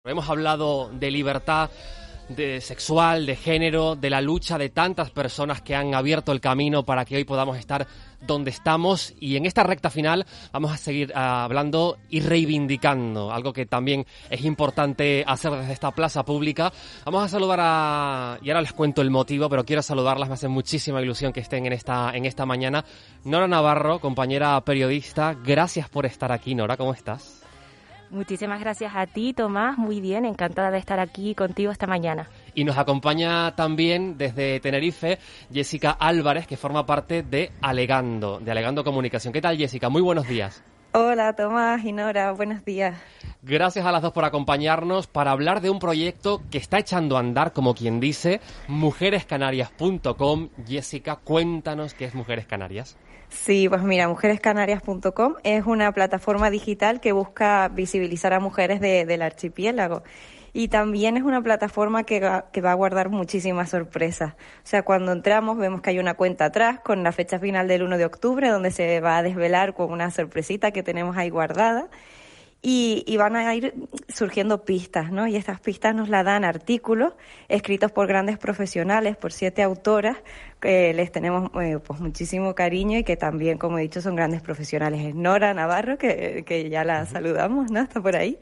Hemos hablado de libertad sexual, de género, de la lucha de tantas personas que han abierto el camino para que hoy podamos estar donde estamos, y en esta recta final vamos a seguir hablando y reivindicando algo que también es importante hacer desde esta plaza pública. Vamos a saludar y ahora les cuento el motivo, pero quiero saludarlas, me hace muchísima ilusión que estén en esta mañana. Nora Navarro, compañera periodista, gracias por estar aquí. Nora, ¿cómo estás? Muchísimas gracias a ti, Tomás. Muy bien, encantada de estar aquí contigo esta mañana. Y nos acompaña también desde Tenerife Jessica Álvarez, que forma parte de Alegando Comunicación. ¿Qué tal, Jessica? Muy buenos días. Hola, Tomás y Nora, buenos días. Gracias a las dos por acompañarnos para hablar de un proyecto que está echando a andar, como quien dice, mujerescanarias.com. Jessica, cuéntanos qué es Mujeres Canarias. Sí, pues mira, mujerescanarias.com es una plataforma digital que busca visibilizar a mujeres del archipiélago. Y también es una plataforma que va a guardar muchísimas sorpresas. O sea, cuando entramos vemos que hay una cuenta atrás con la fecha final del 1 de octubre, donde se va a desvelar con una sorpresita que tenemos ahí guardada. Y van a ir surgiendo pistas, ¿no? Y estas pistas nos la dan artículos escritos por grandes profesionales, por 7 autoras, que les tenemos pues muchísimo cariño y que también, como he dicho, son grandes profesionales. Es Nora Navarro, que ya la saludamos, ¿no? Está por ahí.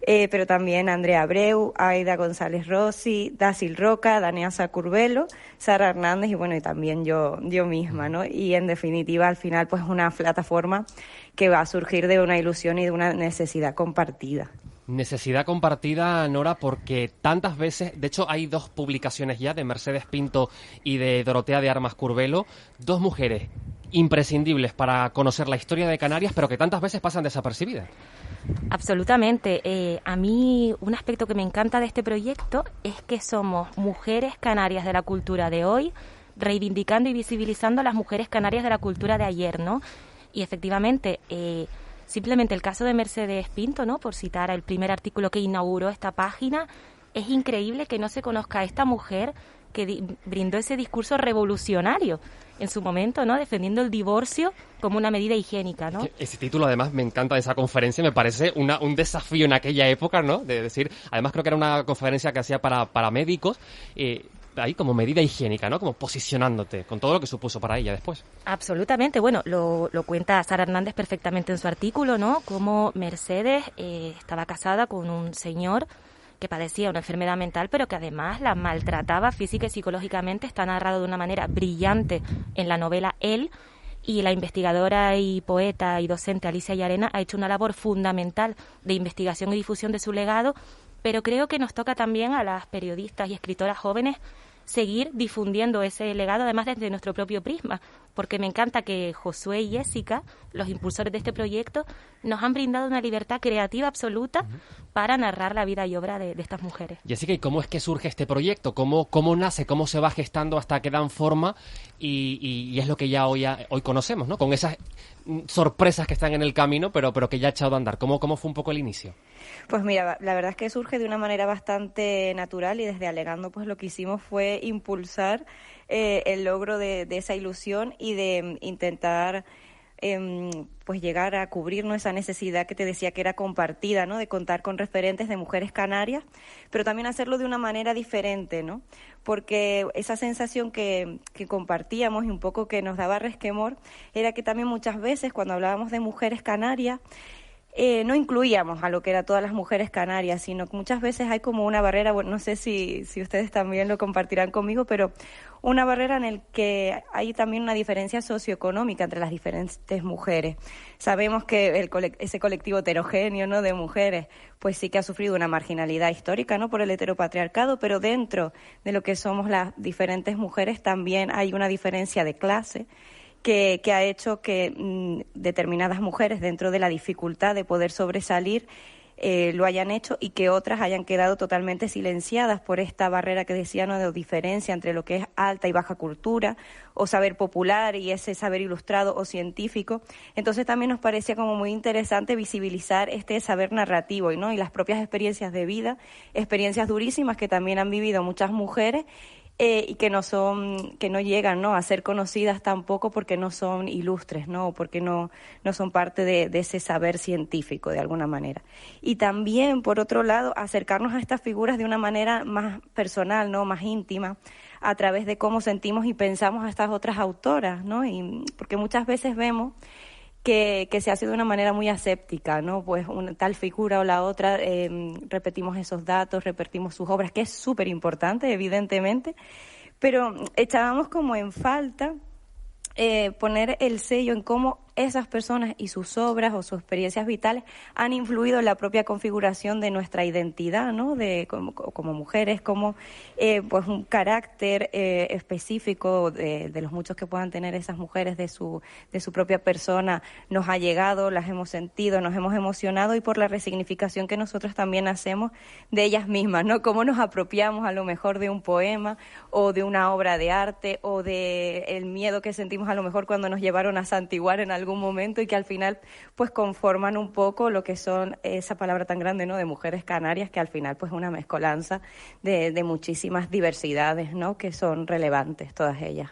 Pero también Andrea Abreu, Aida González Rossi, Dacil Roca, Daniela Curvelo, Sara Hernández y bueno, y también yo misma, ¿no? Y en definitiva, al final, pues una plataforma que va a surgir de una ilusión y de una necesidad compartida. Necesidad compartida, Nora, porque tantas veces, de hecho hay 2 publicaciones ya de Mercedes Pinto y de Dorotea de Armas Curvelo, 2 mujeres imprescindibles para conocer la historia de Canarias, pero que tantas veces pasan desapercibidas. Absolutamente. A mí un aspecto que me encanta de este proyecto es que somos mujeres canarias de la cultura de hoy, reivindicando y visibilizando a las mujeres canarias de la cultura de ayer, ¿no? Y efectivamente, simplemente el caso de Mercedes Pinto, ¿no? Por citar el primer artículo que inauguró esta página, es increíble que no se conozca a esta mujer que brindó ese discurso revolucionario en su momento, ¿no? Defendiendo el divorcio como una medida higiénica, ¿no? Ese título, además, me encanta de esa conferencia, me parece un desafío en aquella época, ¿no? De decir, además creo que era una conferencia que hacía para médicos, ahí como medida higiénica, ¿no? Como posicionándote, con todo lo que supuso para ella después. Absolutamente, bueno, lo cuenta Sara Hernández perfectamente en su artículo, ¿no? Como Mercedes estaba casada con un señor que padecía una enfermedad mental, pero que además la maltrataba física y psicológicamente. Está narrado de una manera brillante en la novela Él, y la investigadora y poeta y docente Alicia Llarena ha hecho una labor fundamental de investigación y difusión de su legado, pero creo que nos toca también a las periodistas y escritoras jóvenes seguir difundiendo ese legado, además desde nuestro propio prisma, porque me encanta que Josué y Jessica, los impulsores de este proyecto, nos han brindado una libertad creativa absoluta para narrar la vida y obra de estas mujeres. Jessica, ¿y cómo es que surge este proyecto? ¿Cómo nace? ¿Cómo se va gestando hasta que dan forma? Y es lo que ya hoy conocemos, ¿no? Con esas sorpresas que están en el camino, pero que ya ha echado a andar. ¿Cómo fue un poco el inicio? Pues mira, la verdad es que surge de una manera bastante natural, y desde Alegando pues lo que hicimos fue impulsar el logro de esa ilusión y de intentar pues llegar a cubrir, ¿no?, esa necesidad que te decía que era compartida, ¿no?, de contar con referentes de mujeres canarias, pero también hacerlo de una manera diferente, ¿no?, porque esa sensación que compartíamos y un poco que nos daba resquemor era que también muchas veces cuando hablábamos de mujeres canarias no incluíamos a lo que eran todas las mujeres canarias, sino que muchas veces hay como una barrera, bueno, no sé si ustedes también lo compartirán conmigo, pero una barrera en el que hay también una diferencia socioeconómica entre las diferentes mujeres. Sabemos que ese colectivo heterogéneo, ¿no?, de mujeres, pues sí que ha sufrido una marginalidad histórica, ¿no?, por el heteropatriarcado, pero dentro de lo que somos las diferentes mujeres también hay una diferencia de clase que ha hecho que determinadas mujeres, dentro de la dificultad de poder sobresalir, lo hayan hecho, y que otras hayan quedado totalmente silenciadas por esta barrera que decía, ¿no?, de diferencia entre lo que es alta y baja cultura, o saber popular y ese saber ilustrado o científico. Entonces también nos parecía como muy interesante visibilizar este saber narrativo, ¿no?, y las propias experiencias de vida, experiencias durísimas que también han vivido muchas mujeres, y que no llegan, ¿no?, a ser conocidas tampoco porque no son ilustres, ¿no?, o porque no son parte de ese saber científico de alguna manera. y también, por otro lado, acercarnos a estas figuras de una manera más personal, ¿no? Más íntima, a través de cómo sentimos y pensamos a estas otras autoras, ¿no? Y porque muchas veces vemos que se hace de una manera muy aséptica, ¿no? Pues una tal figura o la otra, repetimos esos datos, repetimos sus obras, que es súper importante, evidentemente, pero echábamos como en falta poner el sello en cómo esas personas y sus obras o sus experiencias vitales han influido en la propia configuración de nuestra identidad, ¿no? Como mujeres, como pues un carácter específico de los muchos que puedan tener esas mujeres de su propia persona nos ha llegado, las hemos sentido, nos hemos emocionado, y por la resignificación que nosotros también hacemos de ellas mismas, ¿no? Cómo nos apropiamos a lo mejor de un poema o de una obra de arte o de el miedo que sentimos a lo mejor cuando nos llevaron a santiguar en algún momento, y que al final pues conforman un poco lo que son esa palabra tan grande, ¿no? De mujeres canarias, que al final pues es una mezcolanza de muchísimas diversidades, ¿no? Que son relevantes todas ellas.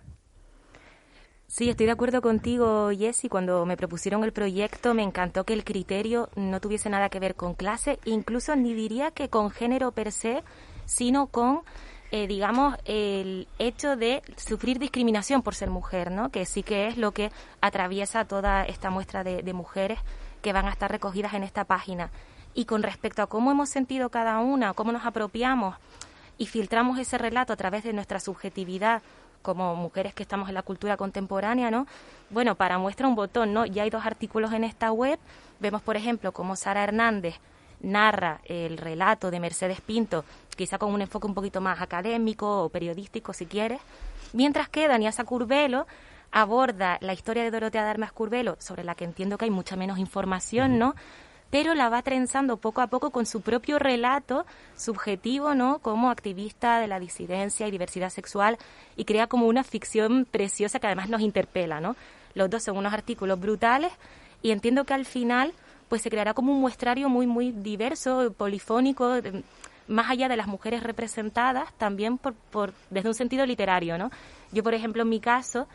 Sí, estoy de acuerdo contigo, Jessie. Cuando me propusieron el proyecto me encantó que el criterio no tuviese nada que ver con clase, incluso ni diría que con género per se, sino con digamos, el hecho de sufrir discriminación por ser mujer, ¿no? Que sí que es lo que atraviesa toda esta muestra de mujeres que van a estar recogidas en esta página. Y con respecto a cómo hemos sentido cada una, cómo nos apropiamos y filtramos ese relato a través de nuestra subjetividad como mujeres que estamos en la cultura contemporánea, ¿no? Bueno, para muestra un botón, ¿no? Ya hay 2 artículos en esta web. Vemos, por ejemplo, cómo Sara Hernández narra el relato de Mercedes Pinto, quizá con un enfoque un poquito más académico o periodístico, si quieres, mientras que Daniasa Curbelo aborda la historia de Dorotea de Armas Curbelo, sobre la que entiendo que hay mucha menos información, ¿no? Pero la va trenzando poco a poco con su propio relato subjetivo, ¿no? Como activista de la disidencia y diversidad sexual, y crea como una ficción preciosa que además nos interpela, ¿no? Los 2 son unos artículos brutales, y entiendo que al final pues se creará como un muestrario muy, muy diverso, polifónico, más allá de las mujeres representadas, también desde un sentido literario, ¿no? Yo, por ejemplo, en mi caso,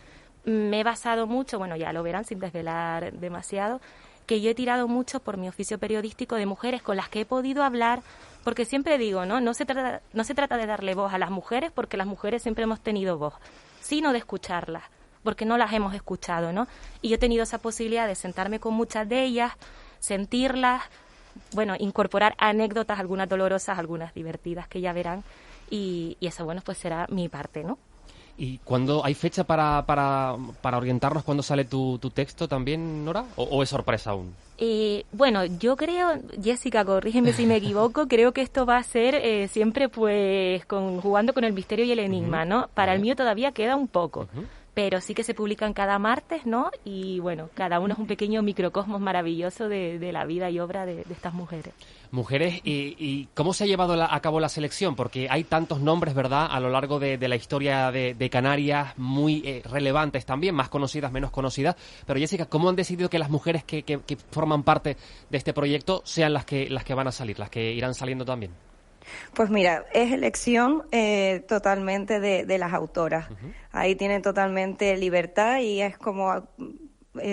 me he basado mucho, bueno, ya lo verán sin desvelar demasiado, que yo he tirado mucho por mi oficio periodístico de mujeres con las que he podido hablar, porque siempre digo, ¿no? No se trata de darle voz a las mujeres, porque las mujeres siempre hemos tenido voz, sino de escucharlas, porque no las hemos escuchado, ¿no? Y yo he tenido esa posibilidad de sentarme con muchas de ellas, sentirlas, bueno, incorporar anécdotas, algunas dolorosas, algunas divertidas, que ya verán, y eso, bueno, pues será mi parte, ¿no? ¿Y cuándo hay fecha para orientarnos cuándo sale tu texto también, Nora? ¿O es sorpresa aún? Bueno, yo creo, Jessica, corrígeme si me equivoco, creo que esto va a ser siempre pues jugando con el misterio y el enigma, ¿no? Para el mío todavía queda un poco. Pero sí que se publican cada martes, ¿no? Y bueno, cada uno es un pequeño microcosmos maravilloso de la vida y obra de estas mujeres. Mujeres, ¿y cómo se ha llevado a cabo la selección? Porque hay tantos nombres, ¿verdad?, a lo largo de la historia de Canarias, muy relevantes también, más conocidas, menos conocidas. Pero Jessica, ¿cómo han decidido que las mujeres que forman parte de este proyecto sean las que van a salir, las que irán saliendo también? Pues mira, es elección totalmente de las autoras. Ahí tienen totalmente libertad y es como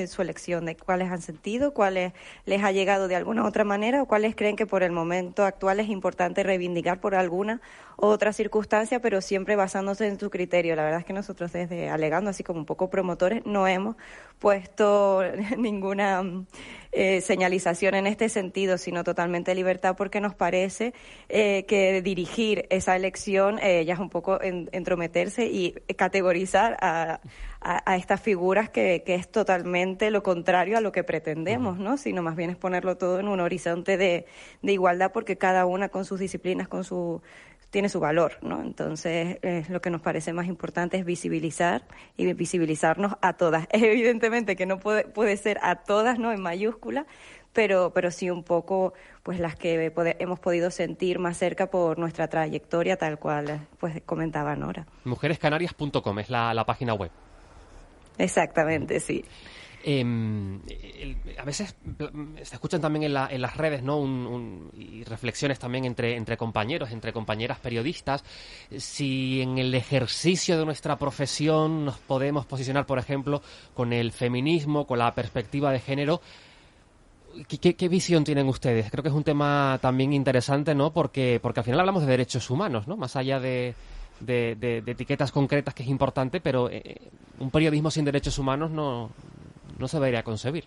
su elección de cuáles han sentido, cuáles les ha llegado de alguna u otra manera o cuáles creen que por el momento actual es importante reivindicar por alguna u otra circunstancia, pero siempre basándose en su criterio. La verdad es que nosotros desde Alegando, así como un poco promotores, no hemos puesto ninguna señalización en este sentido, sino totalmente libertad, porque nos parece que dirigir esa elección ya es un poco entrometerse y categorizar a estas figuras que es totalmente lo contrario a lo que pretendemos, ¿no? Sino más bien es ponerlo todo en un horizonte de igualdad, porque cada una con sus disciplinas, tiene su valor, ¿no? Entonces, lo que nos parece más importante es visibilizar y visibilizarnos a todas. Evidentemente que no puede ser a todas, ¿no?, en mayúscula, pero sí un poco pues las que hemos podido sentir más cerca por nuestra trayectoria, tal cual pues comentaba Nora. Mujerescanarias.com es la página web. Exactamente, sí. A veces se escuchan también en las redes, ¿no?, y reflexiones también entre compañeros, entre compañeras periodistas, si en el ejercicio de nuestra profesión nos podemos posicionar, por ejemplo, con el feminismo, con la perspectiva de género, ¿Qué visión tienen ustedes? Creo que es un tema también interesante, ¿no? Porque al final hablamos de derechos humanos, ¿no? Más allá de etiquetas concretas, que es importante, pero un periodismo sin derechos humanos no se debería concebir.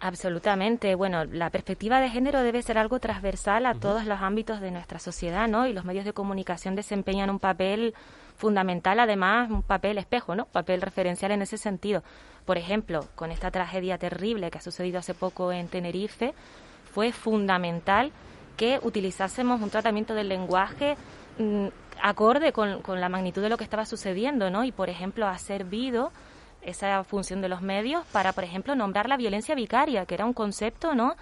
Absolutamente. Bueno, la perspectiva de género debe ser algo transversal a todos los ámbitos de nuestra sociedad, ¿no? Y los medios de comunicación desempeñan un papel fundamental, además, un papel espejo, ¿no? Papel referencial en ese sentido. Por ejemplo, con esta tragedia terrible que ha sucedido hace poco en Tenerife, fue fundamental que utilizásemos un tratamiento del lenguaje acorde con la magnitud de lo que estaba sucediendo, ¿no? Y, por ejemplo, ha servido esa función de los medios para, por ejemplo, nombrar la violencia vicaria, que era un concepto, ¿no?,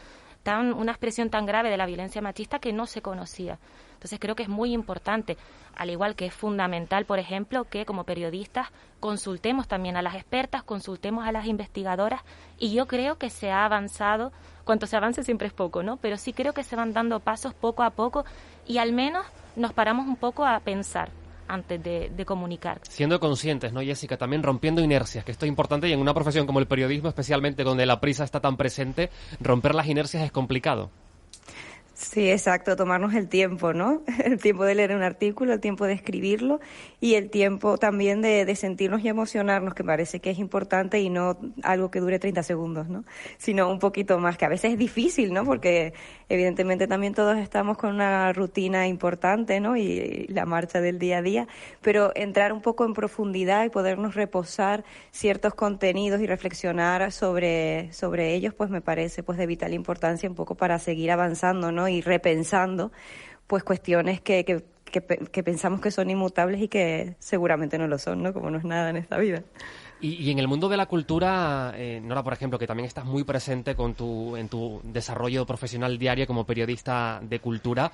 una expresión tan grave de la violencia machista que no se conocía. Entonces creo que es muy importante, al igual que es fundamental, por ejemplo, que como periodistas consultemos también a las expertas, consultemos a las investigadoras, y yo creo que se ha avanzado, cuanto se avance siempre es poco, ¿no? Pero sí creo que se van dando pasos poco a poco y al menos nos paramos un poco a pensar antes de comunicar. Siendo conscientes, ¿no, Jessica? También rompiendo inercias, que esto es importante, y en una profesión como el periodismo, especialmente donde la prisa está tan presente, romper las inercias es complicado. Sí, exacto, tomarnos el tiempo, ¿no? El tiempo de leer un artículo, el tiempo de escribirlo y el tiempo también de sentirnos y emocionarnos, que parece que es importante y no algo que dure 30 segundos, ¿no? Sino un poquito más, que a veces es difícil, ¿no? Porque evidentemente también todos estamos con una rutina importante, ¿no? Y la marcha del día a día, pero entrar un poco en profundidad y podernos reposar ciertos contenidos y reflexionar sobre ellos, pues me parece pues de vital importancia un poco para seguir avanzando, ¿no? Y repensando pues cuestiones que pensamos que son inmutables y que seguramente no lo son, ¿no? Como no es nada en esta vida. Y en el mundo de la cultura, Nora, por ejemplo, que también estás muy presente en tu desarrollo profesional diario como periodista de cultura,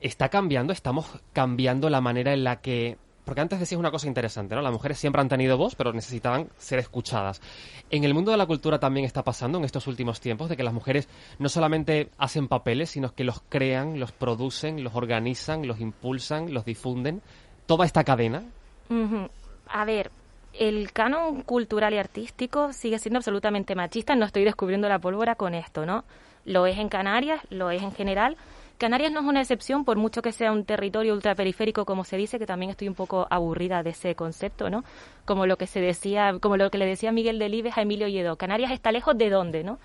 estamos cambiando la manera en la que... Porque antes decías una cosa interesante, ¿no? Las mujeres siempre han tenido voz, pero necesitaban ser escuchadas. En el mundo de la cultura también está pasando en estos últimos tiempos de que las mujeres no solamente hacen papeles, sino que los crean, los producen, los organizan, los impulsan, los difunden. Toda esta cadena. Uh-huh. A ver, el canon cultural y artístico sigue siendo absolutamente machista. No estoy descubriendo la pólvora con esto, ¿no? Lo es en Canarias, lo es en general. Canarias no es una excepción, por mucho que sea un territorio ultraperiférico, como se dice, que también estoy un poco aburrida de ese concepto, ¿no? Como lo que le decía Miguel Delibes a Emilio Lledó. Canarias está lejos de dónde, ¿no?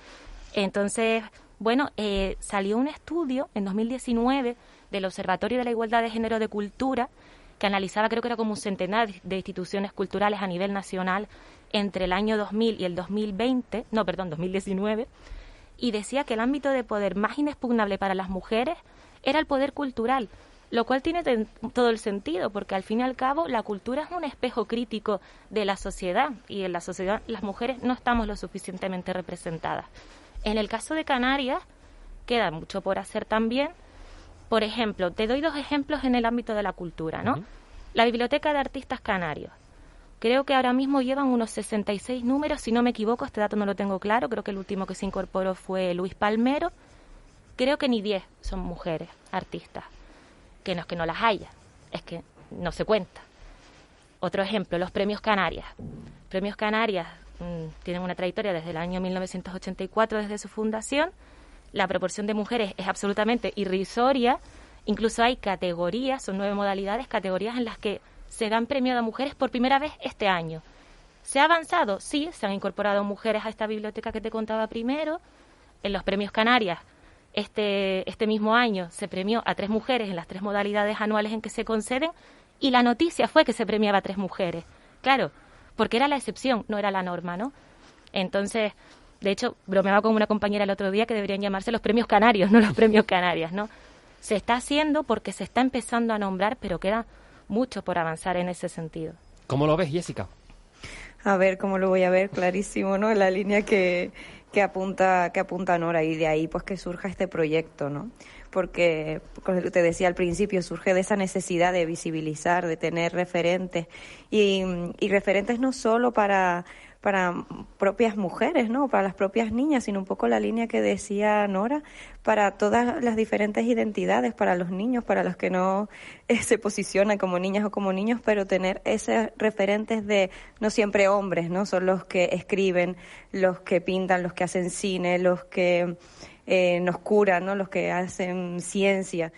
Entonces, bueno, salió un estudio en 2019 del Observatorio de la Igualdad de Género de Cultura, que analizaba, creo que era como un centenar de instituciones culturales a nivel nacional entre el año 2000 y el 2019, y decía que el ámbito de poder más inexpugnable para las mujeres era el poder cultural, lo cual tiene todo el sentido, porque al fin y al cabo la cultura es un espejo crítico de la sociedad, y en la sociedad las mujeres no estamos lo suficientemente representadas. En el caso de Canarias queda mucho por hacer también. Por ejemplo, te doy dos ejemplos en el ámbito de la cultura, ¿no? Uh-huh. La Biblioteca de Artistas Canarios. Creo que ahora mismo llevan unos 66 números, si no me equivoco, este dato no lo tengo claro, creo que el último que se incorporó fue Luis Palmero. Creo que ni 10 son mujeres artistas, que no es que no las haya, es que no se cuenta. Otro ejemplo, los Premios Canarias. Premios Canarias tienen una trayectoria desde el año 1984, desde su fundación. La proporción de mujeres es absolutamente irrisoria, incluso hay categorías, son 9 modalidades, categorías en las que se dan premio a mujeres por primera vez este año. ¿Se ha avanzado? Sí, se han incorporado mujeres a esta biblioteca que te contaba primero. En los Premios Canarias, este mismo año, se premió a 3 mujeres en las 3 modalidades anuales en que se conceden, y la noticia fue que se premiaba a 3 mujeres. Claro, porque era la excepción, no era la norma, ¿no? Entonces, de hecho, bromeaba con una compañera el otro día que deberían llamarse los Premios Canarios, no los Premios Canarias, ¿no? Se está haciendo porque se está empezando a nombrar, pero queda mucho por avanzar en ese sentido. ¿Cómo lo ves, Jessica? A ver, ¿cómo lo voy a ver? Clarísimo, ¿no? La línea que apunta Nora, y de ahí pues que surja este proyecto, ¿no? porque, como te decía al principio, surge de esa necesidad de visibilizar, de tener referentes, y referentes no solo para propias mujeres, ¿no? Para las propias niñas, sino un poco la línea que decía Nora, para todas las diferentes identidades, para los niños, para los que no se posicionan como niñas o como niños, pero tener esos referentes de no siempre hombres, ¿no? Son los que escriben, los que pintan, los que hacen cine, los que nos curan, ¿no? Los que hacen ciencia.